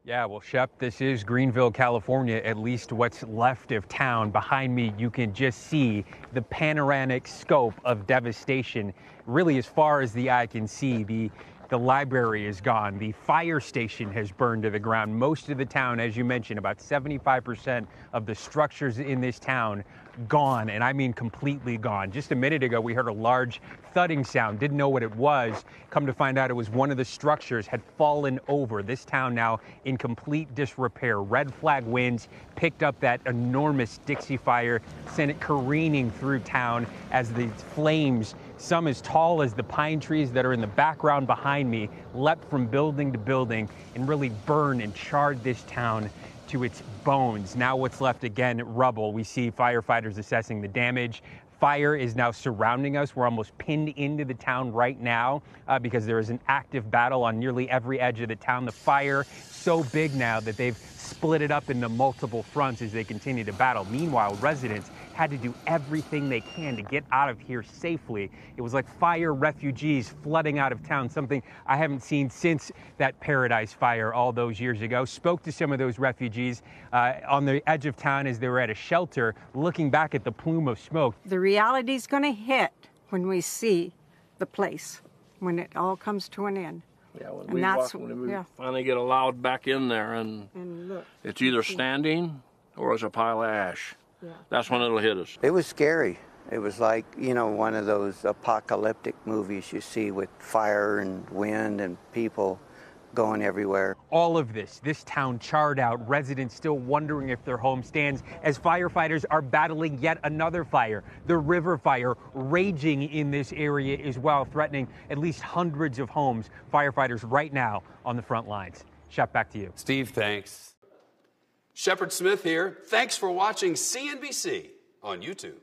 Yeah, well, Shep, this is Greenville, California, at least what's left of town. Behind me, you can just see the panoramic scope of devastation, really as far as the eye can see. The library is gone. The fire station has burned to the ground. Most of the town, as you mentioned, about 75% of the structures in this town gone, and I mean completely gone. Just a minute ago, we heard a large thudding sound. Didn't know what it was. Come to find out, it was one of the structures had fallen over. This town now in complete disrepair. Red flag winds picked up that enormous Dixie fire, sent it careening through town as the flames, some as tall as the pine trees that are in the background behind me, leapt from building to building and really burned and charred this town to its bones. Now what's left, again, rubble. We see firefighters assessing the damage. Fire is now surrounding us. We're almost pinned into the town right now because there is an active battle on nearly every edge of the town. The fire so big now that they've split it up into multiple fronts as they continue to battle. Meanwhile, residents had to do everything they can to get out of here safely. It was like fire refugees flooding out of town, something I haven't seen since that Paradise fire all those years ago. Spoke to some of those refugees on the edge of town as they were at a shelter, looking back at the plume of smoke. The reality's going to hit when we see the place, when it all comes to an end. Yeah, when we finally get allowed back in there, and look, it's either standing or it's a pile of ash. Yeah. That's when it'll hit us. It was scary. It was like, you know, one of those apocalyptic movies you see with fire and wind and people going everywhere. All of this town charred out, residents still wondering if their home stands as firefighters are battling yet another fire, the river fire raging in this area as well, threatening at least hundreds of homes. Firefighters right now on the front lines. Shep, back to you. Steve, thanks. Shepard Smith here. Thanks for watching CNBC on YouTube.